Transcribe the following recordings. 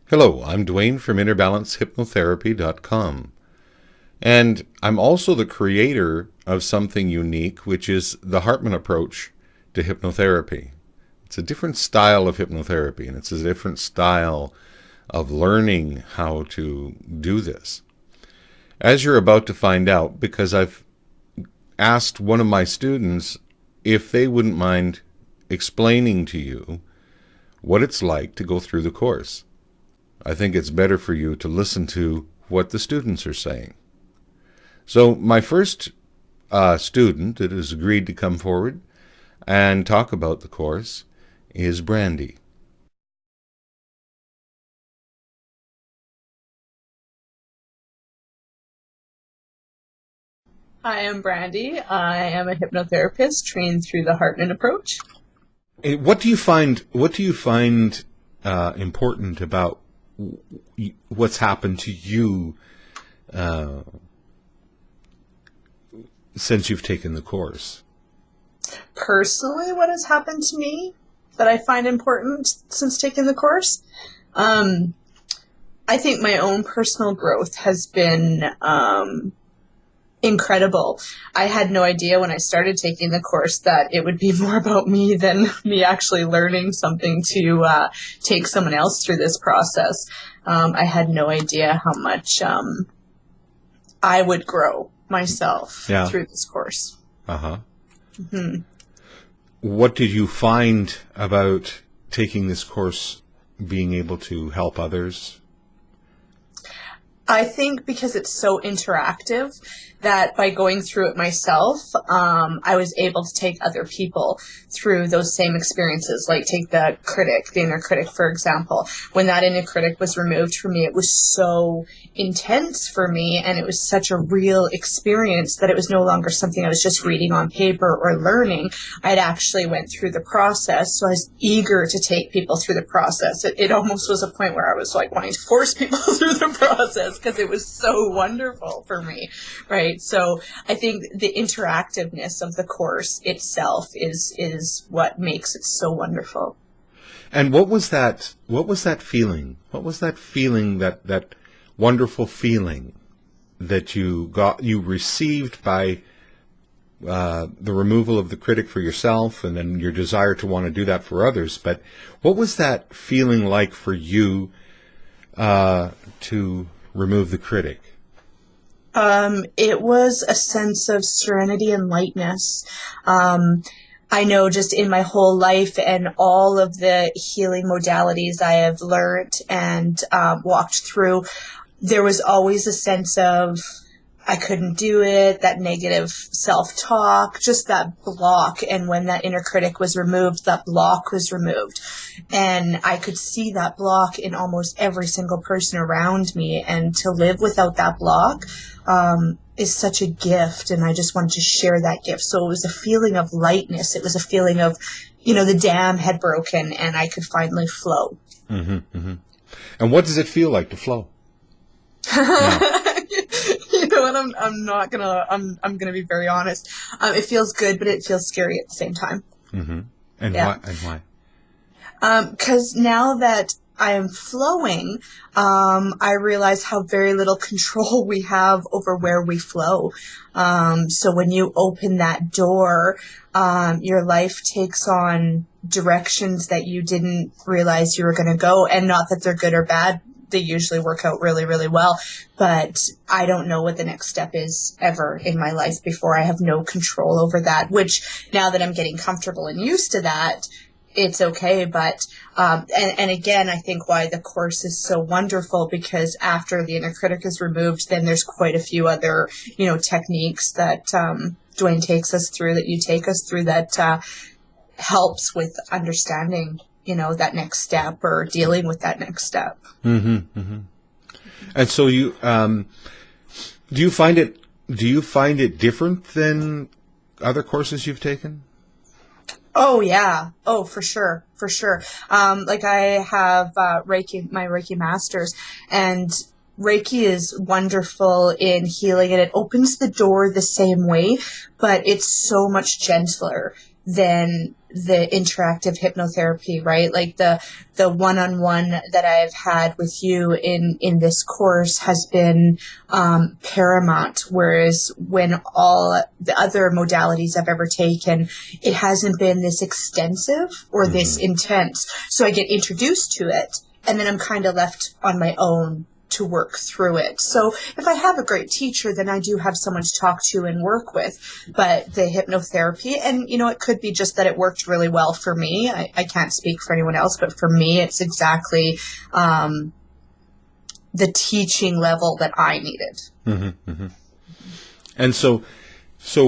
Hello, I'm Dwaine from InnerBalanceHypnotherapy.com. And I'm also the creator of something unique, which is the Hartman approach to hypnotherapy. It's a different style of hypnotherapy, and it's a different style of learning how to do this. As you're about to find out, because I've asked one of my students if they wouldn't mind explaining to you what it's like to go through the course. I think it's better for you to listen to what the students are saying. So my first student that has agreed to come forward and talk about the course is Brandy. Hi, I'm Brandy. I am a hypnotherapist trained through the Hartman approach. What do you find? What do you find important about what's happened to you since you've taken the course? Personally, what has happened to me that I find important since taking the course? I think my own personal growth has been incredible. I had no idea when I started taking the course that it would be more about me than me actually learning something to take someone else through this process. I had no idea how much I would grow myself through this course. Uh-huh. Mm-hmm. What did you find about taking this course being able to help others? I think because it's so interactive that by going through it myself, I was able to take other people through those same experiences. Like take the inner critic, for example. When that inner critic was removed from me, it was so intense for me, and it was such a real experience that it was no longer something I was just reading on paper or learning. I'd actually went through the process, so I was eager to take people through the process. It almost was a point where I was like wanting to force people through the process because it was so wonderful for me, right? So I think the interactiveness of the course itself is what makes it so wonderful. And what was that feeling? What was that feeling, that wonderful feeling that you received by the removal of the critic for yourself, and then your desire to want to do that for others? But what was that feeling like for you to remove the critic? It was a sense of serenity and lightness. I know just in my whole life and all of the healing modalities I have learned and walked through, there was always a sense of I couldn't do it, that negative self-talk, just that block. And when that inner critic was removed, that block was removed. And I could see that block in almost every single person around me. And to live without that block is such a gift. And I just wanted to share that gift. So it was a feeling of lightness. It was a feeling of, the dam had broken and I could finally flow. Mm-hmm, mm-hmm. And what does it feel like to flow? Yeah. And I'm gonna be very honest. It feels good, but it feels scary at the same time. Mm-hmm. And why? And why? Because now that I am flowing, I realize how very little control we have over where we flow. So when you open that door, your life takes on directions that you didn't realize you were going to go, and not that they're good or bad. They usually work out really, really well, but I don't know what the next step is ever in my life before. I have no control over that, which now that I'm getting comfortable and used to that, it's okay. But, and again, I think why the course is so wonderful, because after the inner critic is removed, then there's quite a few other, techniques that, Dwaine takes us through, that you take us through, that, helps with understanding that next step or dealing with that next step. Mm-hmm, mm-hmm. And so you, do you find it different than other courses you've taken? Oh yeah. Oh, for sure. For sure. Like I have, Reiki, my Reiki masters, and Reiki is wonderful in healing, and it opens the door the same way, but it's so much gentler. than the interactive hypnotherapy, right? Like the one-on-one that I've had with you in this course has been paramount. Whereas when all the other modalities I've ever taken, it hasn't been this extensive or this intense. So I get introduced to it, and then I'm kind of left on my own to work through it. So if I have a great teacher, then I do have someone to talk to and work with. But the hypnotherapy, and it could be just that it worked really well for me. I can't speak for anyone else, but for me, it's exactly the teaching level that I needed. Mm-hmm, mm-hmm. And so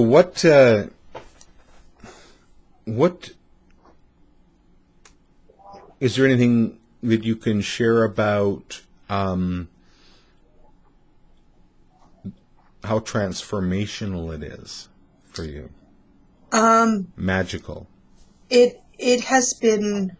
what is there anything that you can share about how transformational it is for you? Magical. It has been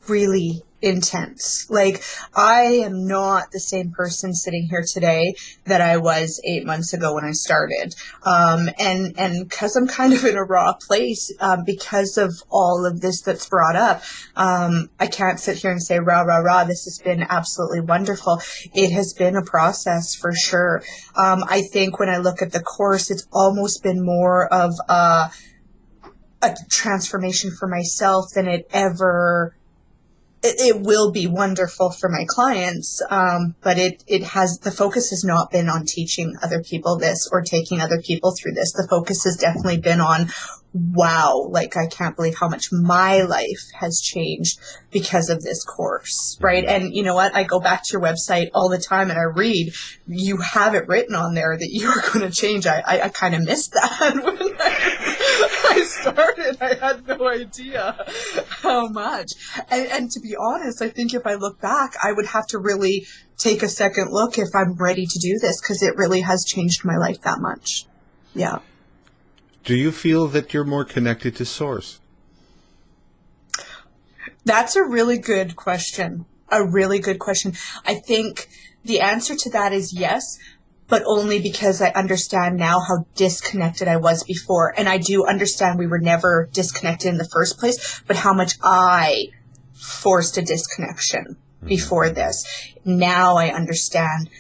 really intense. Like, I am not the same person sitting here today that I was 8 months ago when I started. And because I'm kind of in a raw place, because of all of this that's brought up, I can't sit here and say, rah, rah, rah, this has been absolutely wonderful. It has been a process for sure. I think when I look at the course, it's almost been more of a transformation for myself than it will be wonderful for my clients, but the focus has not been on teaching other people this or taking other people through this. The focus has definitely been on, wow, like, I can't believe how much my life has changed because of this course, right? And you know what? I go back to your website all the time and I read, you have it written on there that you're going to change. I kind of missed that when I started. I had no idea how much. And to be honest, I think if I look back, I would have to really take a second look if I'm ready to do this, because it really has changed my life that much. Yeah. Do you feel that you're more connected to Source? That's a really good question. A really good question. I think the answer to that is yes, but only because I understand now how disconnected I was before. And I do understand we were never disconnected in the first place, but how much I forced a disconnection before this. Now I understand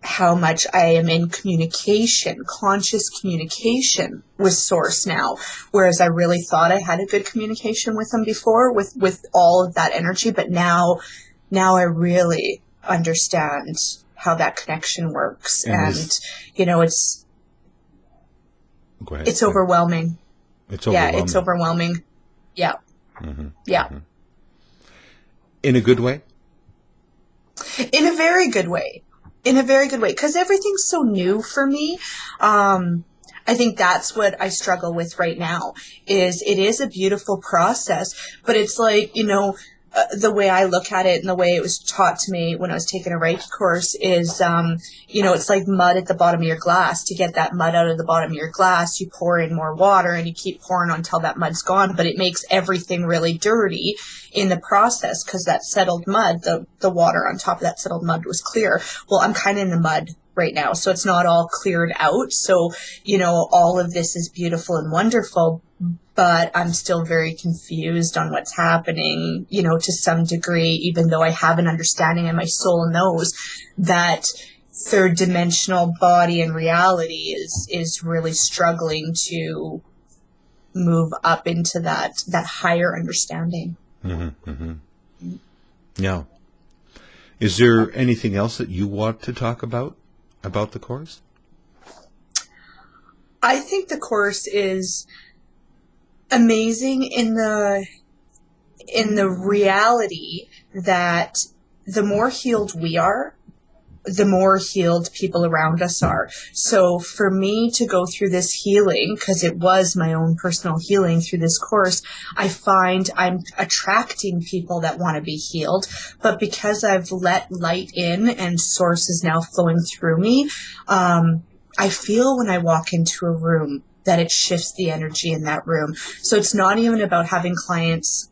how much I am in communication, conscious communication with Source now, whereas I really thought I had a good communication with them before with all of that energy, but now I really understand how that connection works. And it's Go ahead. it's overwhelming. It's overwhelming. Yeah, it's overwhelming. Yeah. Mm-hmm. Yeah. Mm-hmm. In a good way? In a very good way. In a very good way, because everything's so new for me. I think that's what I struggle with right now. It is a beautiful process, but it's like, the way I look at it and the way it was taught to me when I was taking a Reiki course is, it's like mud at the bottom of your glass. To get that mud out of the bottom of your glass, you pour in more water and you keep pouring until that mud's gone, but it makes everything really dirty in the process because that settled mud, the water on top of that settled mud was clear. Well, I'm kind of in the mud right now, so it's not all cleared out. So, all of this is beautiful and wonderful, but I'm still very confused on what's happening, to some degree, even though I have an understanding and my soul knows that third dimensional body and reality is really struggling to move up into that higher understanding. Mm-hmm, mm-hmm. Yeah. Is there anything else that you want to talk about the course? I think the course is amazing in the reality that the more healed we are, the more healed people around us are. So for me to go through this healing, because it was my own personal healing through this course, I find I'm attracting people that want to be healed. But because I've let light in and Source is now flowing through me, I feel when I walk into a room that it shifts the energy in that room. So it's not even about having clients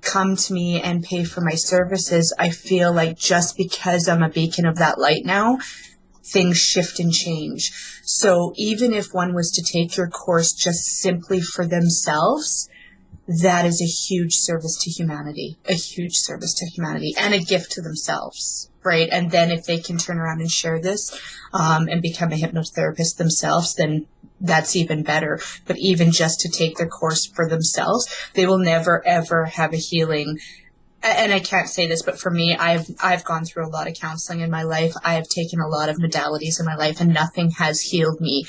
come to me and pay for my services. I feel like just because I'm a beacon of that light now, things shift and change. So even if one was to take your course just simply for themselves, that is a huge service to humanity, and a gift to themselves, right? And then if they can turn around and share this and become a hypnotherapist themselves, then that's even better. But even just to take their course for themselves, they will never, ever have a healing. And I can't say this, but for me, I've gone through a lot of counseling in my life. I have taken a lot of modalities in my life, and nothing has healed me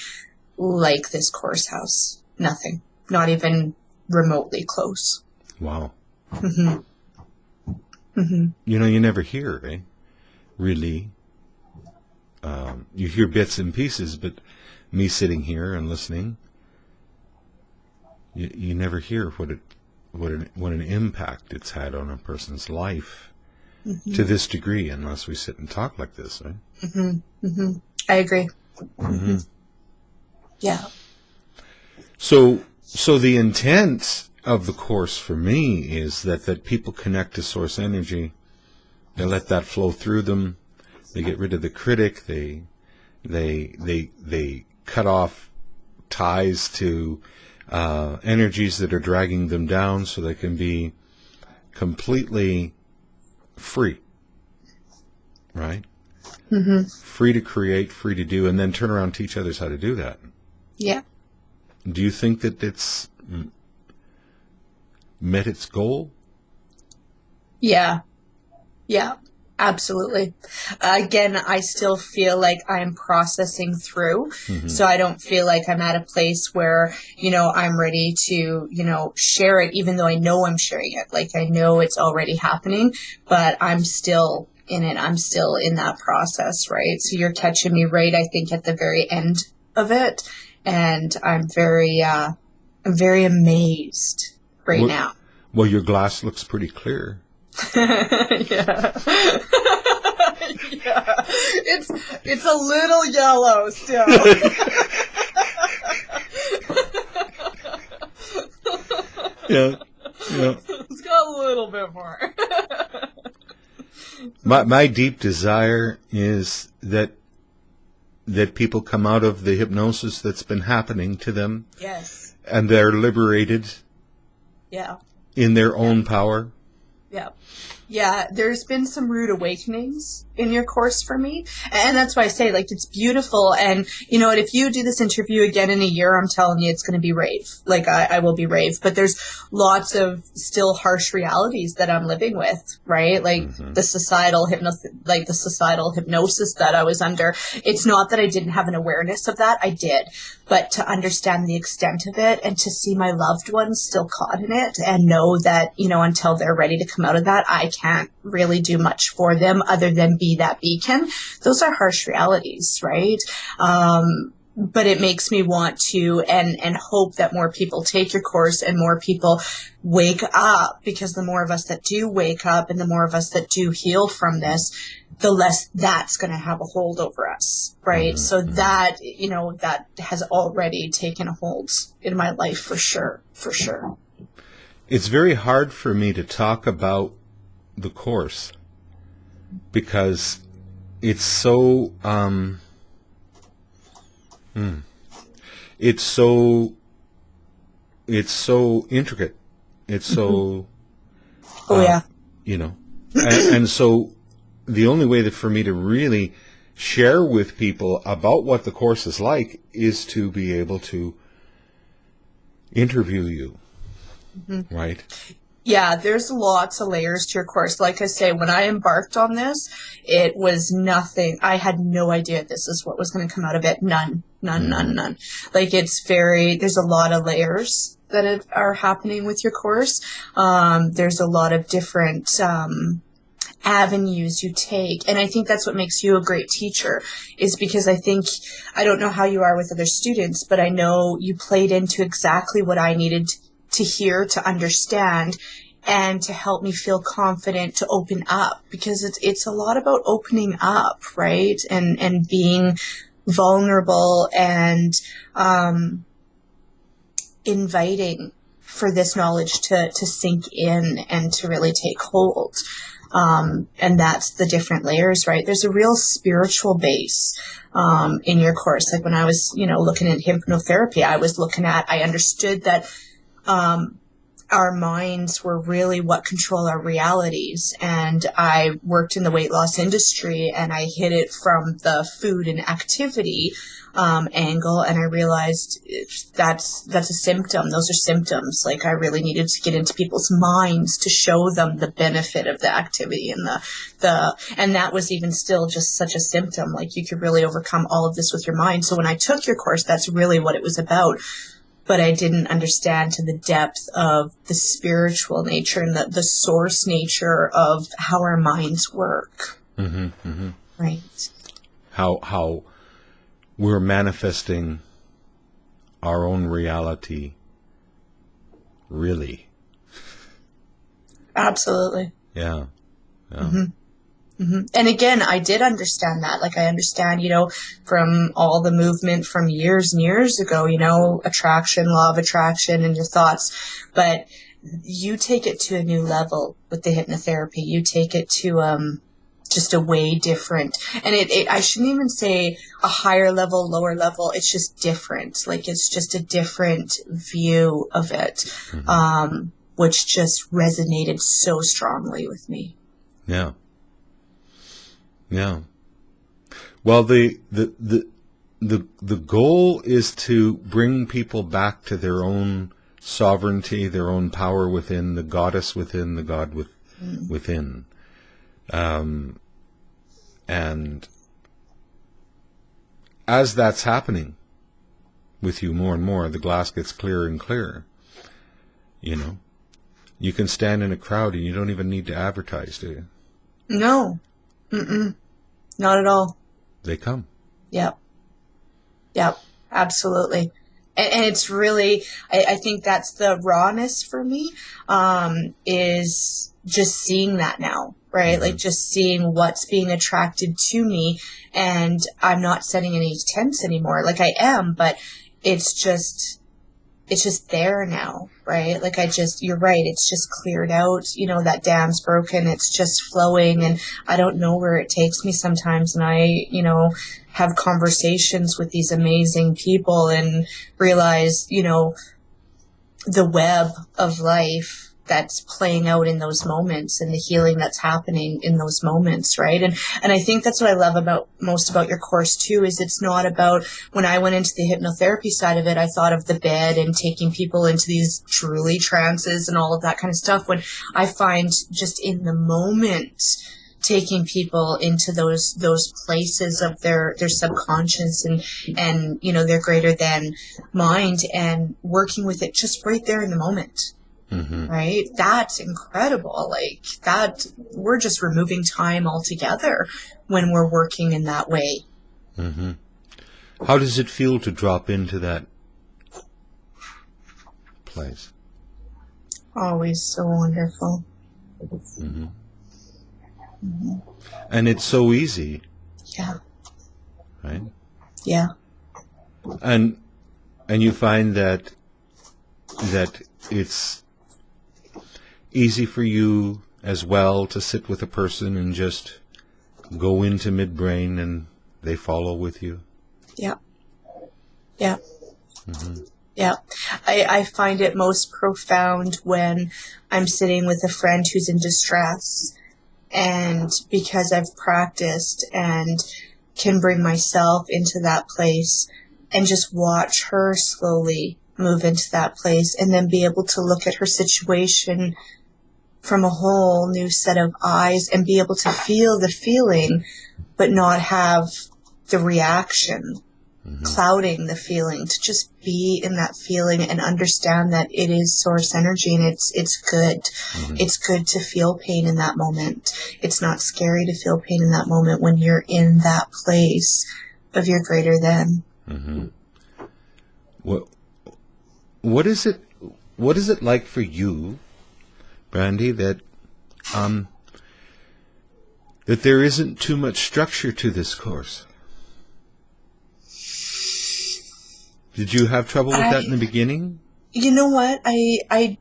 like this course house. Nothing. Not even remotely close. Wow. Mm-hmm. Mm-hmm. You know, you never hear, eh? Really. You hear bits and pieces, but me sitting here and listening, you never hear what an impact it's had on a person's life to this degree, unless we sit and talk like this, right? Mm-hmm. Mm-hmm. I agree. Mm-hmm. Yeah. So the intent of the course for me is that people connect to source energy. They let that flow through them. They get rid of the critic. They cut off ties to energies that are dragging them down, so they can be completely free, right? Mm-hmm. Free to create, free to do, and then turn around and teach others how to do that. Yeah. Do you think that it's met its goal? Yeah. Yeah. Absolutely. Again, I still feel like I'm processing through. Mm-hmm. So I don't feel like I'm at a place where, I'm ready to, share it, even though I know I'm sharing it. Like I know it's already happening, but I'm still in it. I'm still in that process, right? So you're catching me right, I think, at the very end of it. And I'm very amazed now. Well, your glass looks pretty clear. Yeah. Yeah. It's a little yellow still. Yeah. It's got a little bit more. My deep desire is that people come out of the hypnosis that's been happening to them. Yes. And they're liberated. Yeah. In their own power. Yeah. Yeah, there's been some rude awakenings in your course for me. And that's why I say, like, it's beautiful. And you know what, if you do this interview again in a year, I'm telling you, it's going to be rave. Like, I will be rave. But there's lots of still harsh realities that I'm living with, right? Like, the societal hypnosis that I was under. It's not that I didn't have an awareness of that. I did. But to understand the extent of it and to see my loved ones still caught in it and know that, until they're ready to come out of that, I can't really do much for them other than be that beacon. Those are harsh realities, right? But it makes me want to and hope that more people take your course and more people wake up, because the more of us that do wake up and the more of us that do heal from this, the less that's going to have a hold over us, right? Mm-hmm. So that, that has already taken a hold in my life for sure. It's very hard for me to talk about the course because it's so it's so intricate. It's so and so the only way that for me to really share with people about what the course is like is to be able to interview you, right? Yeah, there's lots of layers to your course. Like I say, when I embarked on this, it was nothing. I had no idea this is what was going to come out of it. None. Like there's a lot of layers that are happening with your course. There's a lot of different avenues you take. And I think that's what makes you a great teacher, is because I don't know how you are with other students, but I know you played into exactly what I needed to hear, to understand, and to help me feel confident to open up, because it's a lot about opening up, right? And being vulnerable and inviting for this knowledge to sink in and to really take hold. And that's the different layers, right? There's a real spiritual base in your course. Like when I was, looking at hypnotherapy, I understood that our minds were really what control our realities. And I worked in the weight loss industry, and I hit it from the food and activity angle, and I realized that's a symptom. Those are symptoms. Like, I really needed to get into people's minds to show them the benefit of the activity and and that was even still just such a symptom. Like, you could really overcome all of this with your mind. So when I took your course, that's really what it was about. But I didn't understand to the depth of the spiritual nature and the source nature of how our minds work. Mm-hmm, mm-hmm. Right. How we're manifesting our own reality, really. Absolutely. Yeah. Yeah. Mm-hmm. Mm-hmm. And again, I did understand that. Like, I understand, from all the movement from years and years ago, attraction, law of attraction, and your thoughts. But you take it to a new level with the hypnotherapy. You take it to just a way different. And I shouldn't even say a higher level, lower level. It's just different. Like, it's just a different view of it, Mm-hmm. Which just resonated so strongly with me. Yeah. Yeah. Well, the goal is to bring people back to their own sovereignty, their own power within, the goddess within, the god within. And as that's happening with you more and more, the glass gets clearer and clearer. You can stand in a crowd and you don't even need to advertise, do you? No. Mm-mm. Not at all. They come. Yep. Absolutely. And it's really, I think that's the rawness for me, is just seeing that now, right? Mm-hmm. Like, just seeing what's being attracted to me, and I'm not setting any tents anymore. Like, I am, but it's just there now, right? Like, you're right. It's just cleared out, that dam's broken. It's just flowing, and I don't know where it takes me sometimes. And I, have conversations with these amazing people and realize, the web of life that's playing out in those moments and the healing that's happening in those moments, right? And I think that's what I love most about your course too, is it's not about, when I went into the hypnotherapy side of it, I thought of the bed and taking people into these truly trances and all of that kind of stuff, when I find just in the moment, taking people into those places of their subconscious and their greater than mind, and working with it just right there in the moment. Mm-hmm. Right? That's incredible. Like, that, we're just removing time altogether when we're working in that way. Mm-hmm. How does it feel to drop into that place? Always so wonderful. Mm-hmm. Mm-hmm. And it's so easy. Yeah. Right? Yeah. And you find that it's easy for you as well to sit with a person and just go into midbrain and they follow with you? Yeah. Yeah. Mm-hmm. Yeah. I find it most profound when I'm sitting with a friend who's in distress, and because I've practiced and can bring myself into that place and just watch her slowly move into that place, and then be able to look at her situation from a whole new set of eyes and be able to feel the feeling, but not have the reaction clouding the feeling, to just be in that feeling and understand that it is source energy, and it's good. Mm-hmm. It's good to feel pain in that moment. It's not scary to feel pain in that moment when you're in that place of your greater than. Mm-hmm. What is it like for you, Brandy, that there isn't too much structure to this course? Did you have trouble with that in the beginning? You know what? I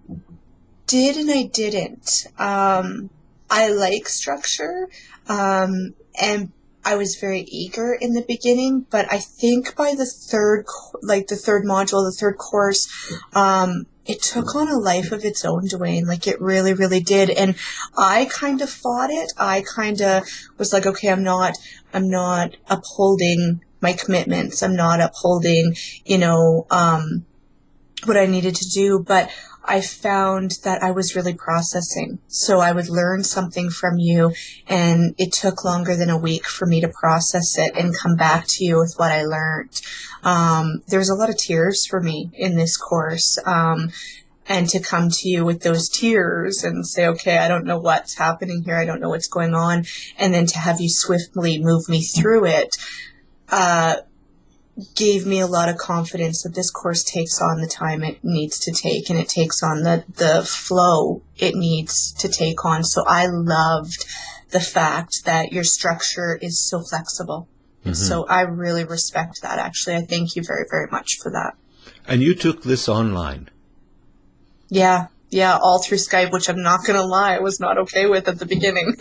did and I didn't. I like structure, and I was very eager in the beginning, but I think by the the third module, the third course, it took on a life of its own, Dwaine. Like it really, really did. And I kind of fought it. I kind of was like, okay, I'm not upholding my commitments. I'm not upholding, what I needed to do, but I found that I was really processing. So I would learn something from you, and it took longer than a week for me to process it and come back to you with what I learned. There was a lot of tears for me in this course. And to come to you with those tears and say, okay, I don't know what's happening here. I don't know what's going on. And then to have you swiftly move me through it, gave me a lot of confidence that this course takes on the time it needs to take, and it takes on the flow it needs to take on. So I loved the fact that your structure is so flexible. Mm-hmm. So I really respect that, actually. I thank you very, very much for that. And you took this online? Yeah, all through Skype, which I'm not going to lie, I was not okay with at the beginning.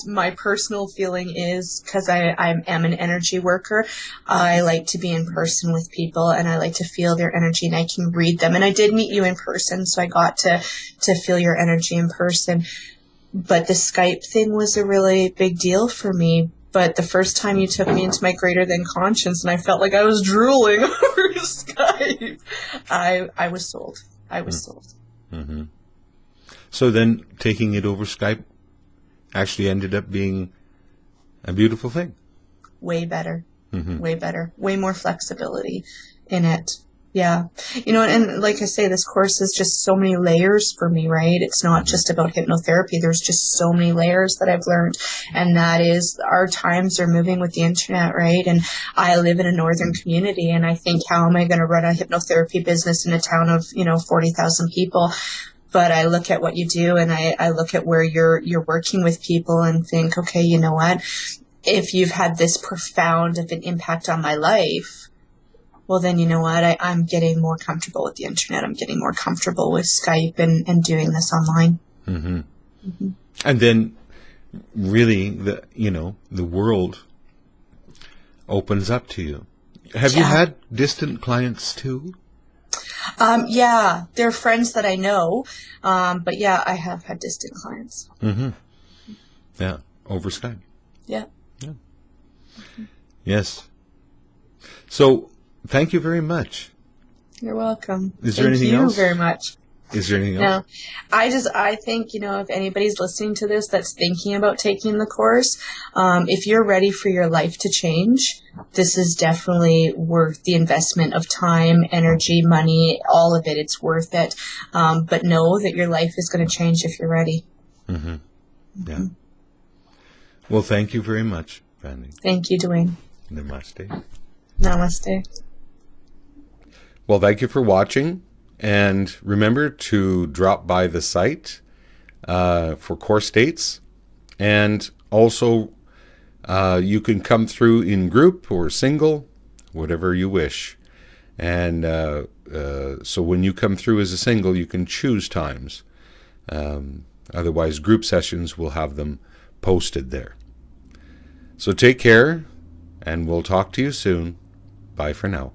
My personal feeling is, because I am an energy worker, I like to be in person with people, and I like to feel their energy, and I can read them. And I did meet you in person, so I got to feel your energy in person. But the Skype thing was a really big deal for me. But the first time you took me into my greater than conscience, and I felt like I was drooling over Skype, I was sold. I was sold. Mm-hmm. So then taking it over Skype actually ended up being a beautiful thing. Way better. Mm-hmm. Way better. Way more flexibility in it. Yeah. And like I say, this course is just so many layers for me, right? It's not just about hypnotherapy. There's just so many layers that I've learned. And that is, our times are moving with the internet, right? And I live in a northern community, and I think, how am I going to run a hypnotherapy business in a town of, 40,000 people? But I look at what you do, and I look at where you're working with people and think, okay, you know what? If you've had this profound of an impact on my life, well, then you know what? I'm getting more comfortable with the internet. I'm getting more comfortable with Skype and doing this online. Mm-hmm. Mm-hmm. And then really the world opens up to you. Have you had distant clients too? Yeah, they're friends that I know. But yeah, I have had distant clients. Mm-hmm. Yeah, over Skype. Yeah. Mm-hmm. Yes. So, thank you very much. You're welcome. Is there anything else? Thank you very much. Is there anything else? No. I think, if anybody's listening to this that's thinking about taking the course, if you're ready for your life to change, this is definitely worth the investment of time, energy, money, all of it. It's worth it. But know that your life is going to change if you're ready. Mm-hmm. Yeah. Mm-hmm. Well, thank you very much, Brandy. Thank you, Dwaine. Namaste. Namaste. Well, thank you for watching, and remember to drop by the site for course dates, and also you can come through in group or single, whatever you wish. And so when you come through as a single, you can choose times. Otherwise, group sessions will have them posted there. So take care, and we'll talk to you soon. Bye for now.